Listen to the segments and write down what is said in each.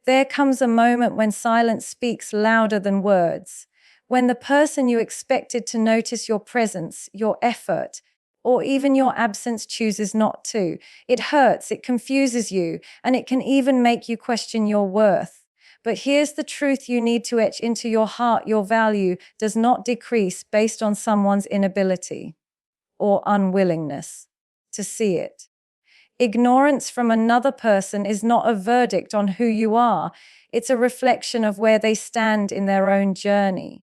There comes a moment when silence speaks louder than words, when the person you expected to notice your presence, your effort, or even your absence chooses not to. It hurts, it confuses you, and it can even make you question your worth. But here's the truth you need to etch into your heart: your value does not decrease based on someone's inability or unwillingness to see it. Ignorance from another person is not a verdict on who you are. It's a reflection of where they stand in their own journey.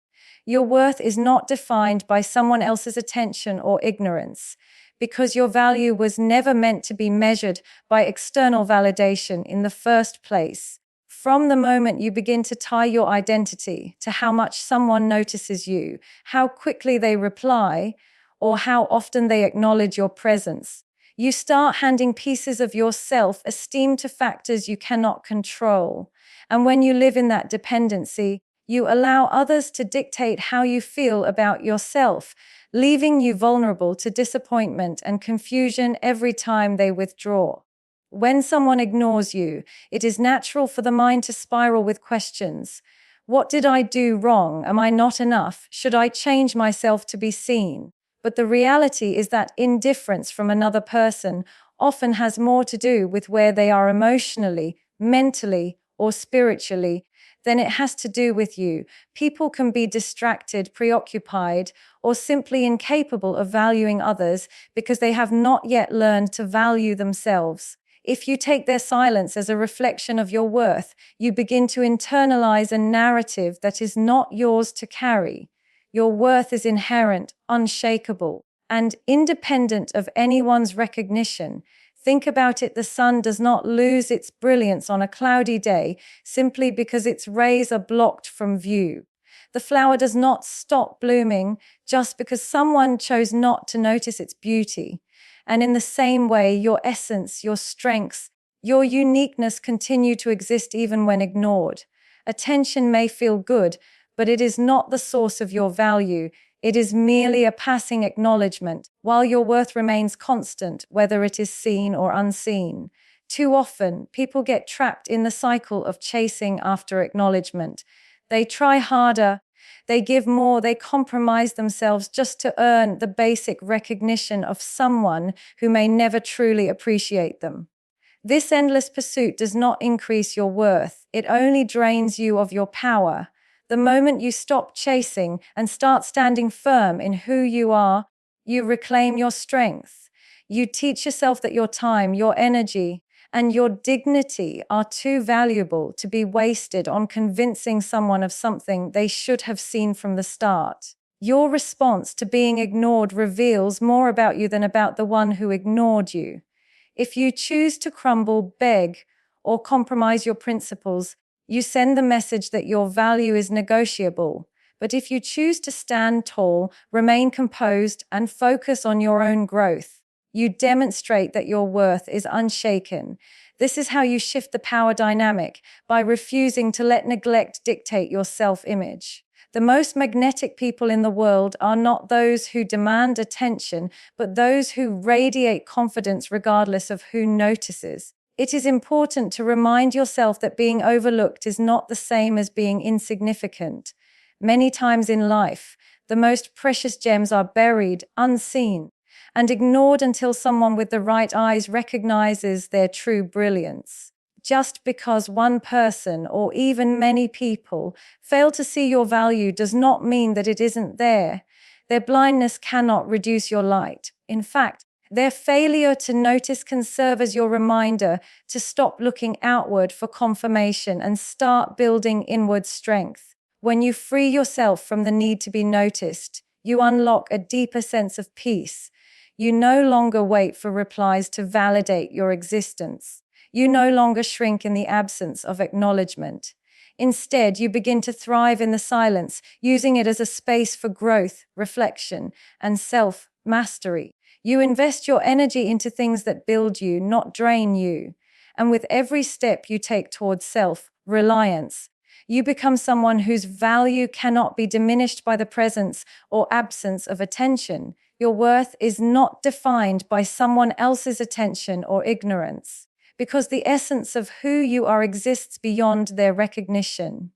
Your worth is not defined by someone else's attention or ignorance, because your value was never meant to be measured by external validation in the first place. From the moment you begin to tie your identity to how much someone notices you, how quickly they reply, or how often they acknowledge your presence, you start handing pieces of your self-esteem to factors you cannot control. And when you live in that dependency, you allow others to dictate how you feel about yourself, leaving you vulnerable to disappointment and confusion every time they withdraw. When someone ignores you, it is natural for the mind to spiral with questions. What did I do wrong? Am I not enough? Should I change myself to be seen? But the reality is that indifference from another person often has more to do with where they are emotionally, mentally, or spiritually than it has to do with you. People can be distracted, preoccupied, or simply incapable of valuing others because they have not yet learned to value themselves. If you take their silence as a reflection of your worth, you begin to internalize a narrative that is not yours to carry. Your worth is inherent, unshakable, and independent of anyone's recognition. Think about it: the sun does not lose its brilliance on a cloudy day simply because its rays are blocked from view. The flower does not stop blooming just because someone chose not to notice its beauty. And in the same way, your essence, your strengths, your uniqueness continue to exist even when ignored. Attention may feel good, but it is not the source of your value. It is merely a passing acknowledgement, while your worth remains constant, whether it is seen or unseen. Too often, people get trapped in the cycle of chasing after acknowledgement. They try harder, they give more, they compromise themselves just to earn the basic recognition of someone who may never truly appreciate them. This endless pursuit does not increase your worth, it only drains you of your power. The moment you stop chasing and start standing firm in who you are, you reclaim your strength. You teach yourself that your time, your energy, and your dignity are too valuable to be wasted on convincing someone of something they should have seen from the start. Your response to being ignored reveals more about you than about the one who ignored you. If you choose to crumble, beg, or compromise your principles, you send the message that your value is negotiable. But if you choose to stand tall, remain composed, and focus on your own growth, you demonstrate that your worth is unshaken. This is how you shift the power dynamic, by refusing to let neglect dictate your self-image. The most magnetic people in the world are not those who demand attention, but those who radiate confidence regardless of who notices. It is important to remind yourself that being overlooked is not the same as being insignificant. Many times in life, the most precious gems are buried, unseen, and ignored until someone with the right eyes recognizes their true brilliance. Just because one person, or even many people, fail to see your value does not mean that it isn't there. Their blindness cannot reduce your light. In fact, their failure to notice can serve as your reminder to stop looking outward for confirmation and start building inward strength. When you free yourself from the need to be noticed, you unlock a deeper sense of peace. You no longer wait for replies to validate your existence. You no longer shrink in the absence of acknowledgement. Instead, you begin to thrive in the silence, using it as a space for growth, reflection, and self-mastery. You invest your energy into things that build you, not drain you. And with every step you take towards self-reliance, you become someone whose value cannot be diminished by the presence or absence of attention. Your worth is not defined by someone else's attention or ignorance. because the essence of who you are exists beyond their recognition.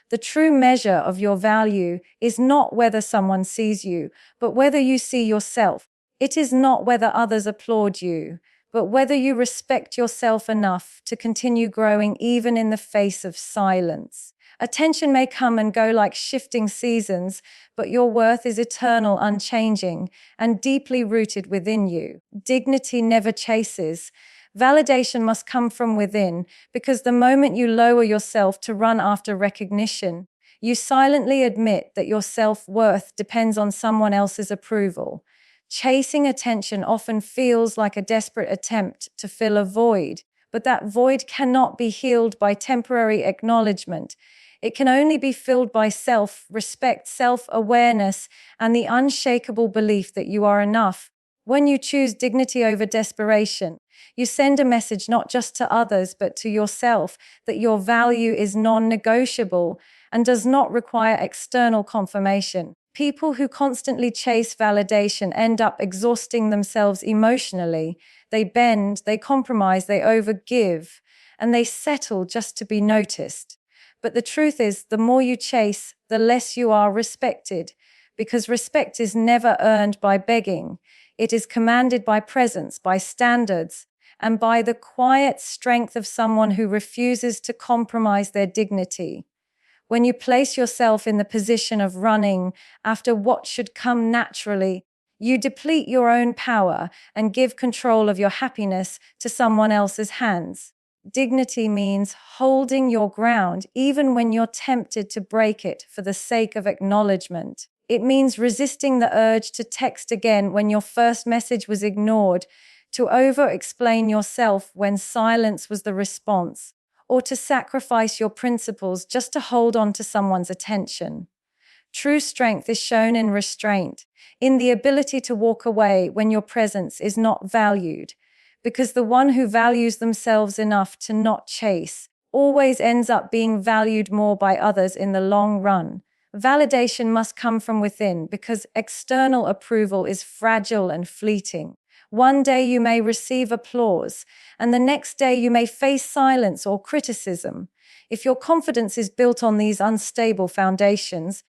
The true measure of your value is not whether someone sees you, but whether you see yourself. It is not whether others applaud you, but whether you respect yourself enough to continue growing even in the face of silence. Attention may come and go like shifting seasons, but your worth is eternal, unchanging, and deeply rooted within you. Dignity never chases. Validation must come from within, because the moment you lower yourself to run after recognition, you silently admit that your self-worth depends on someone else's approval. Chasing attention often feels like a desperate attempt to fill a void, but that void cannot be healed by temporary acknowledgement. It can only be filled by self-respect, self-awareness, and the unshakable belief that you are enough. When you choose dignity over desperation, you send a message not just to others but to yourself that your value is non-negotiable and does not require external confirmation. People who constantly chase validation end up exhausting themselves emotionally. They bend, they compromise, they overgive, and they settle just to be noticed. But the truth is, the more you chase, the less you are respected, because respect is never earned by begging. It is commanded by presence, by standards, and by the quiet strength of someone who refuses to compromise their dignity. When you place yourself in the position of running after what should come naturally, you deplete your own power and give control of your happiness to someone else's hands. Dignity means holding your ground even when you're tempted to break it for the sake of acknowledgement. It means resisting the urge to text again when your first message was ignored, to over-explain yourself when silence was the response, or to sacrifice your principles just to hold on to someone's attention. True strength is shown in restraint, in the ability to walk away when your presence is not valued, because the one who values themselves enough to not chase always ends up being valued more by others in the long run. Validation must come from within because external approval is fragile and fleeting. One day you may receive applause, and the next day you may face silence or criticism. If your confidence is built on these unstable foundations,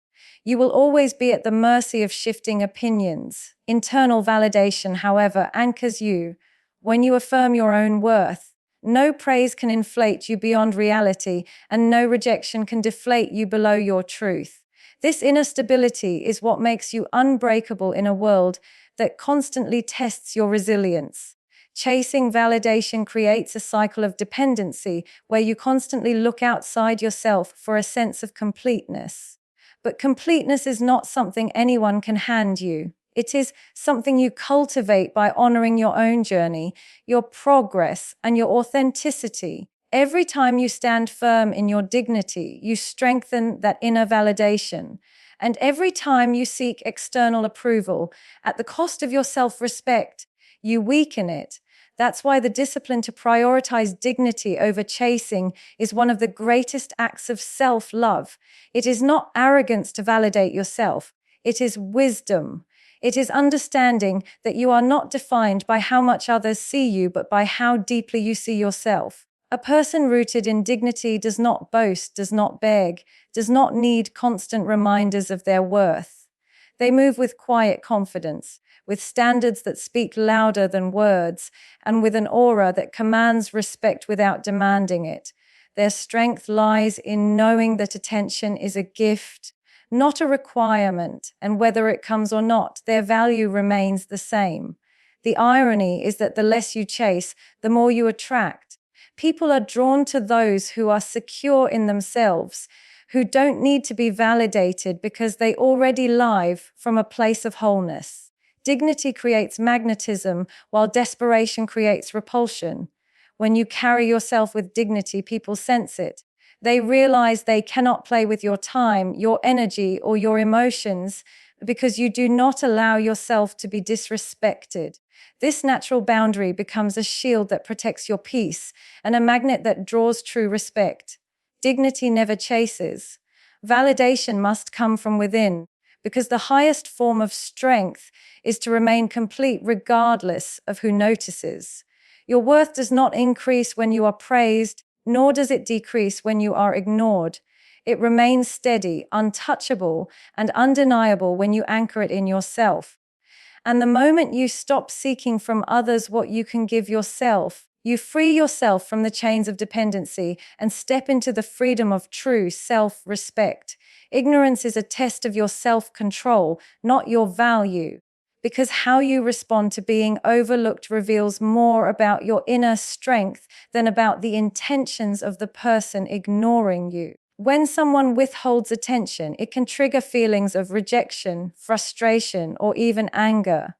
you will always be at the mercy of shifting opinions. Internal validation, however, anchors you. When you affirm your own worth, no praise can inflate you beyond reality, and no rejection can deflate you below your truth. This inner stability is what makes you unbreakable in a world that constantly tests your resilience. Chasing validation creates a cycle of dependency where you constantly look outside yourself for a sense of completeness. But completeness is not something anyone can hand you. It is something you cultivate by honoring your own journey, your progress, and your authenticity. Every time you stand firm in your dignity, you strengthen that inner validation. And every time you seek external approval at the cost of your self-respect, you weaken it. That's why the discipline to prioritize dignity over chasing is one of the greatest acts of self-love. It is not arrogance to validate yourself. It is wisdom. It is understanding that you are not defined by how much others see you, but by how deeply you see yourself. A person rooted in dignity does not boast, does not beg, does not need constant reminders of their worth. They move with quiet confidence, with standards that speak louder than words, and with an aura that commands respect without demanding it. Their strength lies in knowing that attention is a gift, not a requirement, and whether it comes or not, their value remains the same. The irony is that the less you chase, the more you attract. People are drawn to those who are secure in themselves, who don't need to be validated because they already live from a place of wholeness. Dignity creates magnetism, while desperation creates repulsion. When you carry yourself with dignity, people sense it. They realize they cannot play with your time, your energy, or your emotions because you do not allow yourself to be disrespected. This natural boundary becomes a shield that protects your peace and a magnet that draws true respect. Dignity never chases. Validation must come from within, because the highest form of strength is to remain complete regardless of who notices. Your worth does not increase when you are praised, nor does it decrease when you are ignored. It remains steady, untouchable, and undeniable when you anchor it in yourself. And the moment you stop seeking from others what you can give yourself, you free yourself from the chains of dependency and step into the freedom of true self-respect. Ignorance is a test of your self-control, not your value, because how you respond to being overlooked reveals more about your inner strength than about the intentions of the person ignoring you. When someone withholds attention, it can trigger feelings of rejection, frustration, or even anger.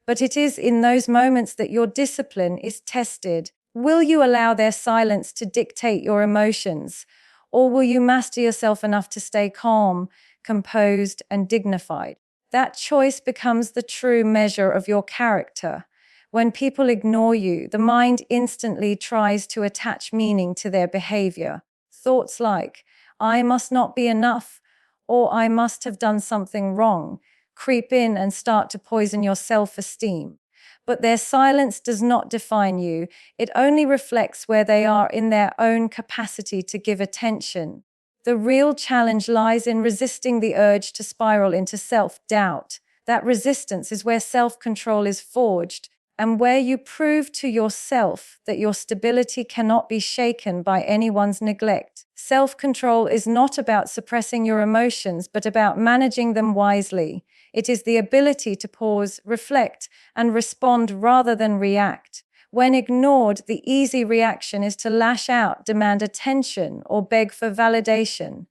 But it is in those moments that your discipline is tested. Will you allow their silence to dictate your emotions, or will you master yourself enough to stay calm, composed, and dignified? That choice becomes the true measure of your character. When people ignore you, the mind instantly tries to attach meaning to their behavior. Thoughts like, I must not be enough, or I must have done something wrong, creep in and start to poison your self-esteem. But their silence does not define you. It only reflects where they are in their own capacity to give attention. The real challenge lies in resisting the urge to spiral into self-doubt. That resistance is where self-control is forged, and where you prove to yourself that your stability cannot be shaken by anyone's neglect. Self-control is not about suppressing your emotions, but about managing them wisely. It is the ability to pause, reflect, and respond rather than react. When ignored, the easy reaction is to lash out, demand attention, or beg for validation.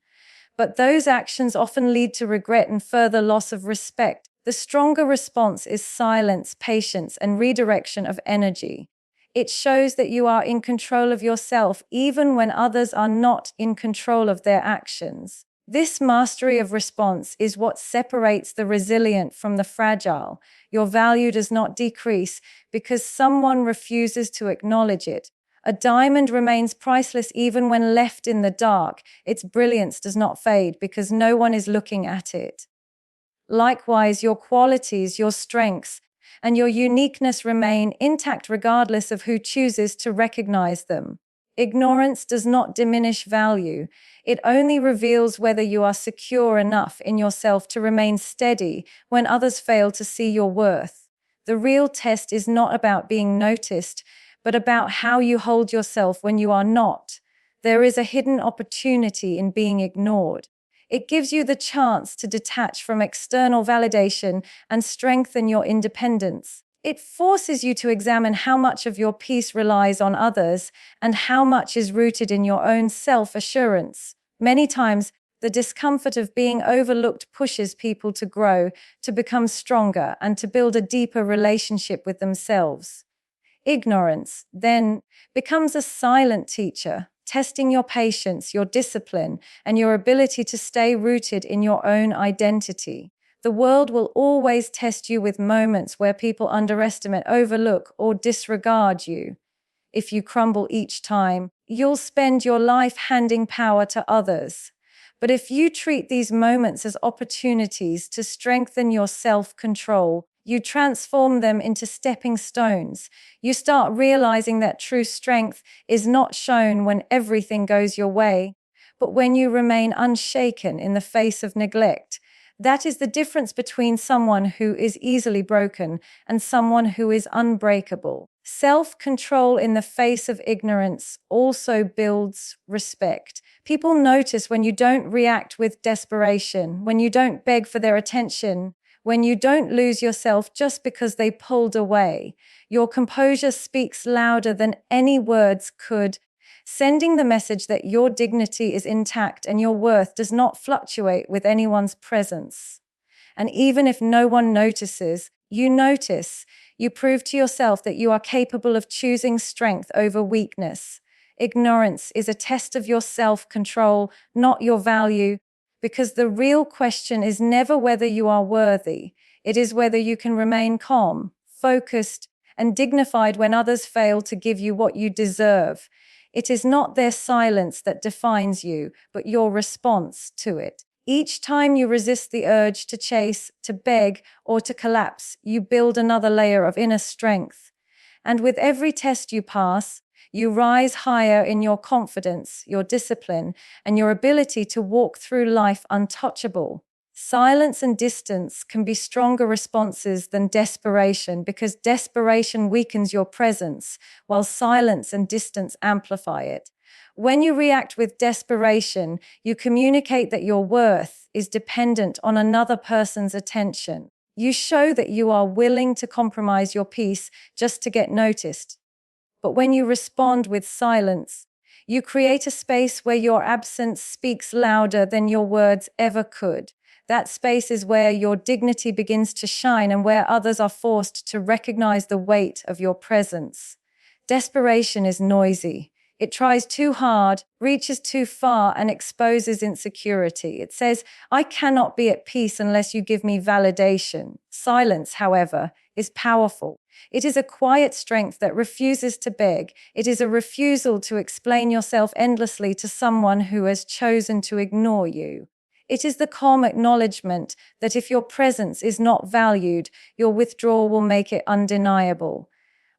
But those actions often lead to regret and further loss of respect. The stronger response is silence, patience, and redirection of energy. It shows that you are in control of yourself even when others are not in control of their actions. This mastery of response is what separates the resilient from the fragile. Your value does not decrease because someone refuses to acknowledge it. A diamond remains priceless even when left in the dark. Its brilliance does not fade because no one is looking at it. Likewise, your qualities, your strengths, and your uniqueness remain intact regardless of who chooses to recognize them. Ignorance does not diminish value. It only reveals whether you are secure enough in yourself to remain steady when others fail to see your worth. The real test is not about being noticed, but about how you hold yourself when you are not. There is a hidden opportunity in being ignored. It gives you the chance to detach from external validation and strengthen your independence. It forces you to examine how much of your peace relies on others and how much is rooted in your own self-assurance. Many times, the discomfort of being overlooked pushes people to grow, to become stronger, and to build a deeper relationship with themselves. Ignorance, then, becomes a silent teacher, testing your patience, your discipline, and your ability to stay rooted in your own identity. The world will always test you with moments where people underestimate, overlook, or disregard you. If you crumble each time, you'll spend your life handing power to others. But if you treat these moments as opportunities to strengthen your self-control, you transform them into stepping stones. You start realizing that true strength is not shown when everything goes your way, but when you remain unshaken in the face of neglect. That is the difference between someone who is easily broken and someone who is unbreakable. Self-control in the face of ignorance also builds respect. People notice when you don't react with desperation, when you don't beg for their attention, when you don't lose yourself just because they pulled away. Your composure speaks louder than any words could, sending the message that your dignity is intact and your worth does not fluctuate with anyone's presence. And even if no one notices, you notice. You prove to yourself that you are capable of choosing strength over weakness. Ignorance is a test of your self-control, not your value, because the real question is never whether you are worthy. It is whether you can remain calm, focused, and dignified when others fail to give you what you deserve. It is not their silence that defines you, but your response to it. Each time you resist the urge to chase, to beg, or to collapse, you build another layer of inner strength. And with every test you pass, you rise higher in your confidence, your discipline, and your ability to walk through life untouchable. Silence and distance can be stronger responses than desperation because desperation weakens your presence, while silence and distance amplify it. When you react with desperation, you communicate that your worth is dependent on another person's attention. You show that you are willing to compromise your peace just to get noticed. But when you respond with silence, you create a space where your absence speaks louder than your words ever could. That space is where your dignity begins to shine and where others are forced to recognize the weight of your presence. Desperation is noisy. It tries too hard, reaches too far, and exposes insecurity. It says, I cannot be at peace unless you give me validation. Silence, however, is powerful. It is a quiet strength that refuses to beg. It is a refusal to explain yourself endlessly to someone who has chosen to ignore you. It is the calm acknowledgement that if your presence is not valued, your withdrawal will make it undeniable.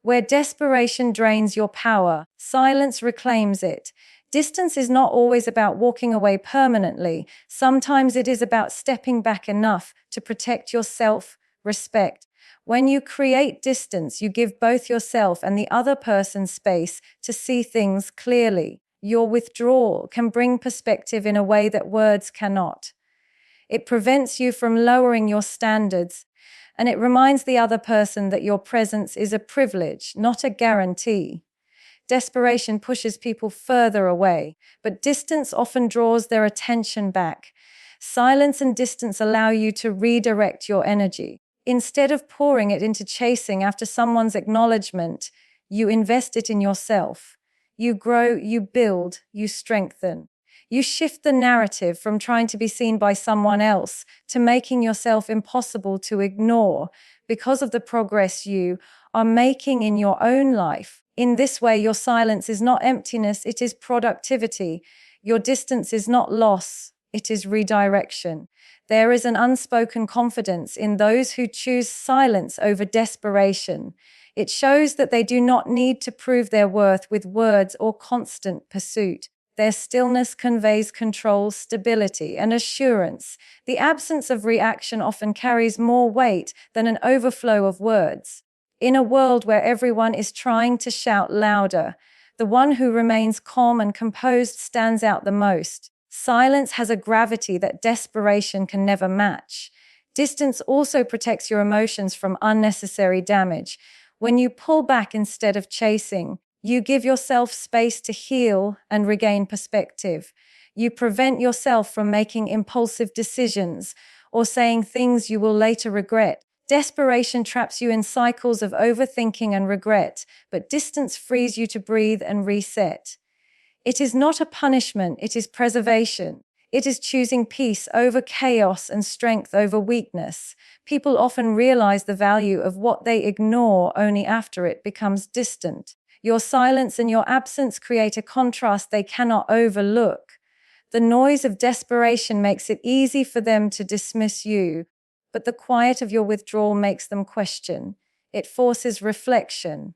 Where desperation drains your power, silence reclaims it. Distance is not always about walking away permanently. Sometimes it is about stepping back enough to protect your self-respect. When you create distance, you give both yourself and the other person space to see things clearly. Your withdrawal can bring perspective in a way that words cannot. It prevents you from lowering your standards, and it reminds the other person that your presence is a privilege, not a guarantee. Desperation pushes people further away, but distance often draws their attention back. Silence and distance allow you to redirect your energy. Instead of pouring it into chasing after someone's acknowledgement, you invest it in yourself. You grow, you build, you strengthen. You shift the narrative from trying to be seen by someone else to making yourself impossible to ignore because of the progress you are making in your own life. In this way, your silence is not emptiness, it is productivity. Your distance is not loss, it is redirection. There is an unspoken confidence in those who choose silence over desperation. It shows that they do not need to prove their worth with words or constant pursuit. Their stillness conveys control, stability, and assurance. The absence of reaction often carries more weight than an overflow of words. In a world where everyone is trying to shout louder, the one who remains calm and composed stands out the most. Silence has a gravity that desperation can never match. Distance also protects your emotions from unnecessary damage. When you pull back instead of chasing, you give yourself space to heal and regain perspective. You prevent yourself from making impulsive decisions or saying things you will later regret. Desperation traps you in cycles of overthinking and regret, but distance frees you to breathe and reset. It is not a punishment, it is preservation. It is choosing peace over chaos and strength over weakness. People often realize the value of what they ignore only after it becomes distant. Your silence and your absence create a contrast they cannot overlook. The noise of desperation makes it easy for them to dismiss you, but the quiet of your withdrawal makes them question. It forces reflection.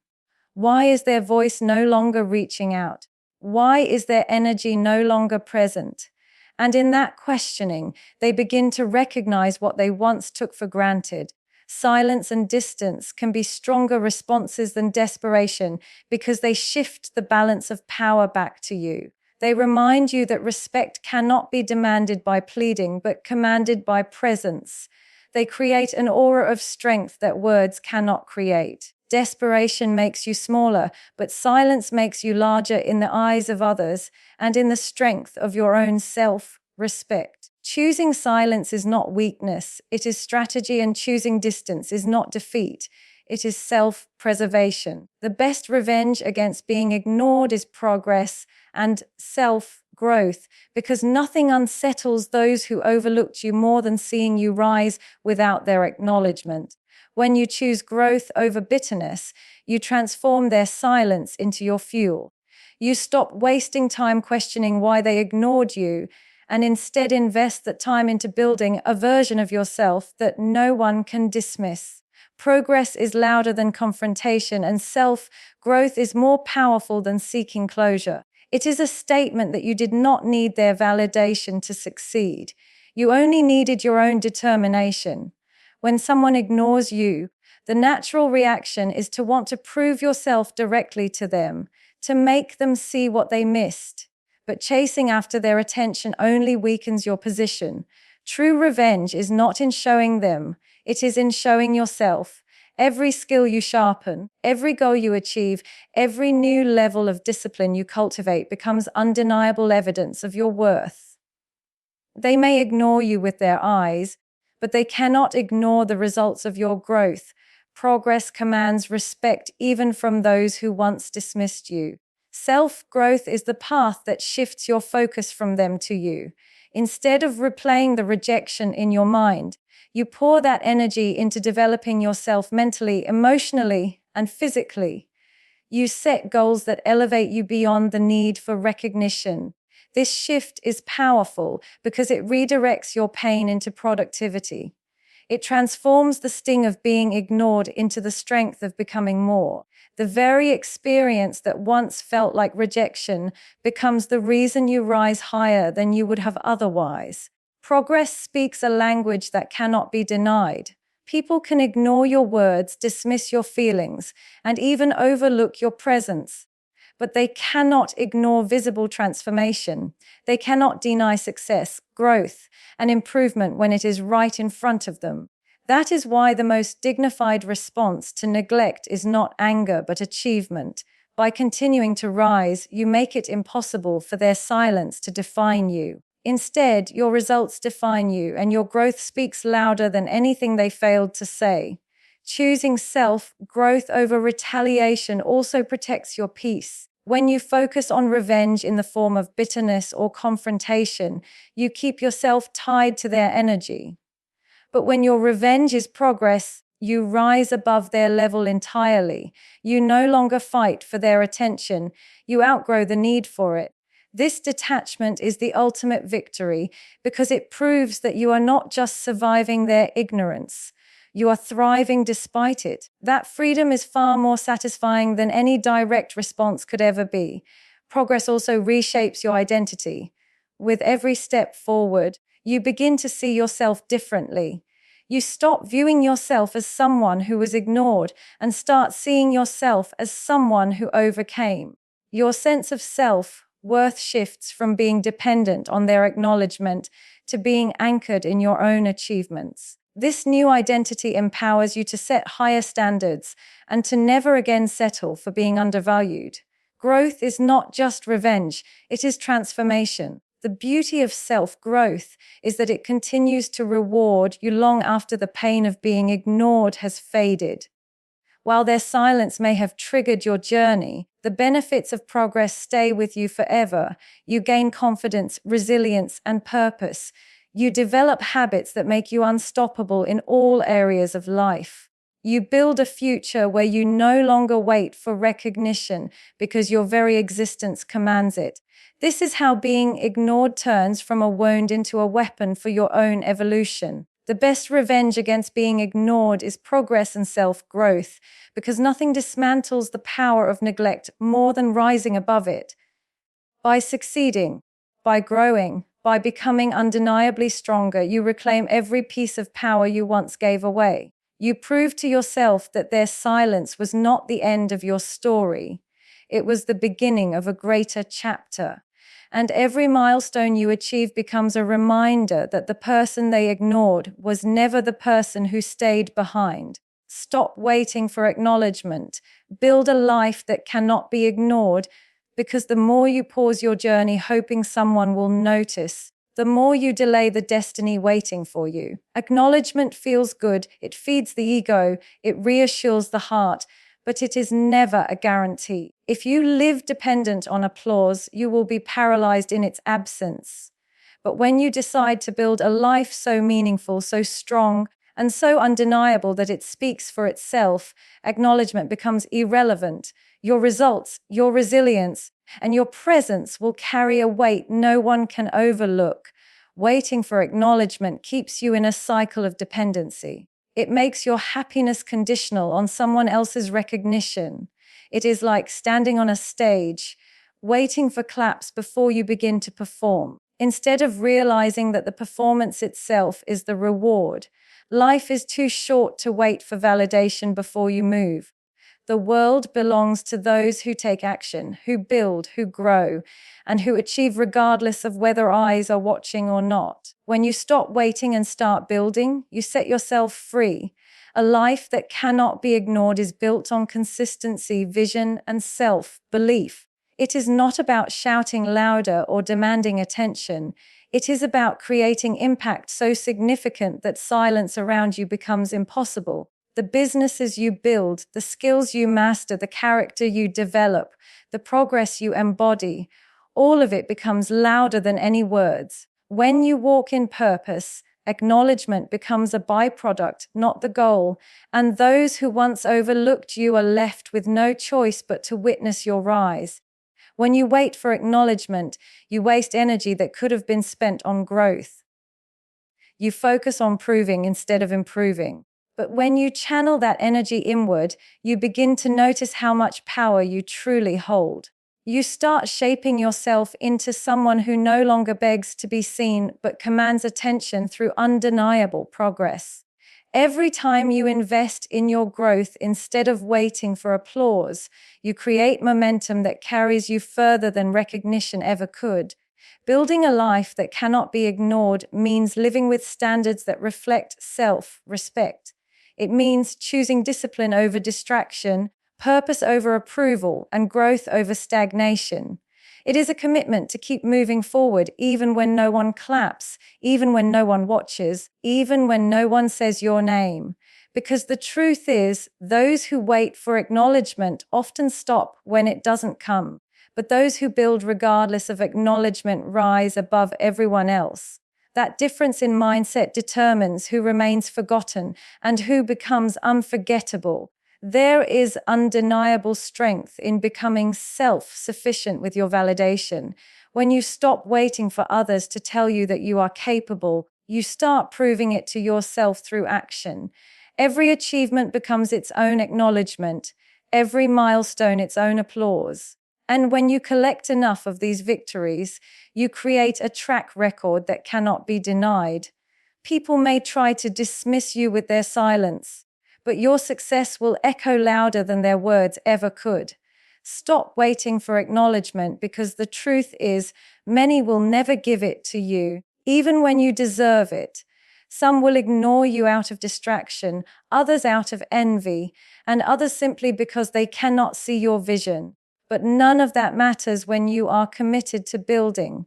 Why is their voice no longer reaching out? Why is their energy no longer present? And in that questioning, they begin to recognize what they once took for granted. Silence and distance can be stronger responses than desperation because they shift the balance of power back to you. They remind you that respect cannot be demanded by pleading, but commanded by presence. They create an aura of strength that words cannot create. Desperation makes you smaller, but silence makes you larger in the eyes of others and in the strength of your own self-respect. Choosing silence is not weakness, it is strategy, and choosing distance is not defeat, it is self-preservation. The best revenge against being ignored is progress and self-growth, because nothing unsettles those who overlooked you more than seeing you rise without their acknowledgement. When you choose growth over bitterness, you transform their silence into your fuel. You stop wasting time questioning why they ignored you and instead invest that time into building a version of yourself that no one can dismiss. Progress is louder than confrontation, and self-growth is more powerful than seeking closure. It is a statement that you did not need their validation to succeed. You only needed your own determination. When someone ignores you, the natural reaction is to want to prove yourself directly to them, to make them see what they missed. But chasing after their attention only weakens your position. True revenge is not in showing them, it is in showing yourself. Every skill you sharpen, every goal you achieve, every new level of discipline you cultivate becomes undeniable evidence of your worth. They may ignore you with their eyes, but they cannot ignore the results of your growth. Progress commands respect even from those who once dismissed you. Self-growth is the path that shifts your focus from them to you. Instead of replaying the rejection in your mind, you pour that energy into developing yourself mentally, emotionally, and physically. You set goals that elevate you beyond the need for recognition. This shift is powerful because it redirects your pain into productivity. It transforms the sting of being ignored into the strength of becoming more. The very experience that once felt like rejection becomes the reason you rise higher than you would have otherwise. Progress speaks a language that cannot be denied. People can ignore your words, dismiss your feelings, and even overlook your presence. But they cannot ignore visible transformation. They cannot deny success, growth, and improvement when it is right in front of them. That is why the most dignified response to neglect is not anger but achievement. By continuing to rise, you make it impossible for their silence to define you. Instead, your results define you, and your growth speaks louder than anything they failed to say. Choosing self-growth over retaliation also protects your peace. When you focus on revenge in the form of bitterness or confrontation, you keep yourself tied to their energy. But when your revenge is progress, you rise above their level entirely. You no longer fight for their attention. You outgrow the need for it. This detachment is the ultimate victory because it proves that you are not just surviving their ignorance. You are thriving despite it. That freedom is far more satisfying than any direct response could ever be. Progress also reshapes your identity. With every step forward, you begin to see yourself differently. You stop viewing yourself as someone who was ignored and start seeing yourself as someone who overcame. Your sense of self-worth shifts from being dependent on their acknowledgement to being anchored in your own achievements. This new identity empowers you to set higher standards and to never again settle for being undervalued. Growth is not just revenge, it is transformation. The beauty of self-growth is that it continues to reward you long after the pain of being ignored has faded. While their silence may have triggered your journey, the benefits of progress stay with you forever. You gain confidence, resilience, and purpose. You develop habits that make you unstoppable in all areas of life. You build a future where you no longer wait for recognition because your very existence commands it. This is how being ignored turns from a wound into a weapon for your own evolution. The best revenge against being ignored is progress and self-growth, because nothing dismantles the power of neglect more than rising above it. By succeeding, by growing, by becoming undeniably stronger, you reclaim every piece of power you once gave away. You prove to yourself that their silence was not the end of your story. It was the beginning of a greater chapter. And every milestone you achieve becomes a reminder that the person they ignored was never the person who stayed behind. Stop waiting for acknowledgement. Build a life that cannot be ignored, because the more you pause your journey hoping someone will notice, the more you delay the destiny waiting for you. Acknowledgement feels good, it feeds the ego, it reassures the heart, but it is never a guarantee. If you live dependent on applause, you will be paralyzed in its absence. But when you decide to build a life so meaningful, so strong, and so undeniable that it speaks for itself, acknowledgement becomes irrelevant. Your results, your resilience, and your presence will carry a weight no one can overlook. Waiting for acknowledgement keeps you in a cycle of dependency. It makes your happiness conditional on someone else's recognition. It is like standing on a stage, waiting for claps before you begin to perform. Instead of realizing that the performance itself is the reward, life is too short to wait for validation before you move. The world belongs to those who take action, who build, who grow, and who achieve regardless of whether eyes are watching or not. When you stop waiting and start building, you set yourself free. A life that cannot be ignored is built on consistency, vision, and self-belief. It is not about shouting louder or demanding attention. It is about creating impact so significant that silence around you becomes impossible. The businesses you build, the skills you master, the character you develop, the progress you embody, all of it becomes louder than any words. When you walk in purpose, acknowledgement becomes a byproduct, not the goal, and those who once overlooked you are left with no choice but to witness your rise. When you wait for acknowledgement, you waste energy that could have been spent on growth. You focus on proving instead of improving. But when you channel that energy inward, you begin to notice how much power you truly hold. You start shaping yourself into someone who no longer begs to be seen but commands attention through undeniable progress. Every time you invest in your growth instead of waiting for applause, you create momentum that carries you further than recognition ever could. Building a life that cannot be ignored means living with standards that reflect self-respect. It means choosing discipline over distraction, purpose over approval, and growth over stagnation. It is a commitment to keep moving forward even when no one claps, even when no one watches, even when no one says your name. Because the truth is, those who wait for acknowledgement often stop when it doesn't come. But those who build regardless of acknowledgement rise above everyone else. That difference in mindset determines who remains forgotten and who becomes unforgettable. There is undeniable strength in becoming self-sufficient with your validation. When you stop waiting for others to tell you that you are capable, you start proving it to yourself through action. Every achievement becomes its own acknowledgement, every milestone its own applause. And when you collect enough of these victories, you create a track record that cannot be denied. People may try to dismiss you with their silence, but your success will echo louder than their words ever could. Stop waiting for acknowledgement because the truth is, many will never give it to you, even when you deserve it. Some will ignore you out of distraction, others out of envy, and others simply because they cannot see your vision. But none of that matters when you are committed to building.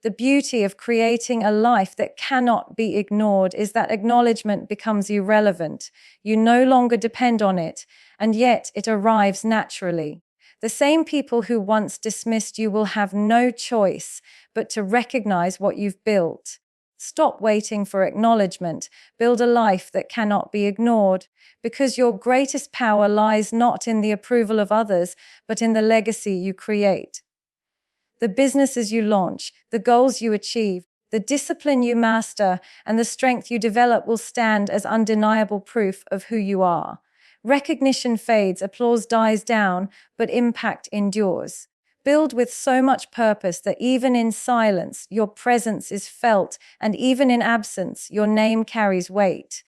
The beauty of creating a life that cannot be ignored is that acknowledgement becomes irrelevant. You no longer depend on it, and yet it arrives naturally. The same people who once dismissed you will have no choice but to recognize what you've built. Stop waiting for acknowledgement. Build a life that cannot be ignored, because your greatest power lies not in the approval of others, but in the legacy you create. The businesses you launch, the goals you achieve, the discipline you master, and the strength you develop will stand as undeniable proof of who you are. Recognition fades, applause dies down, but impact endures. Build with so much purpose that even in silence, your presence is felt, and even in absence, your name carries weight.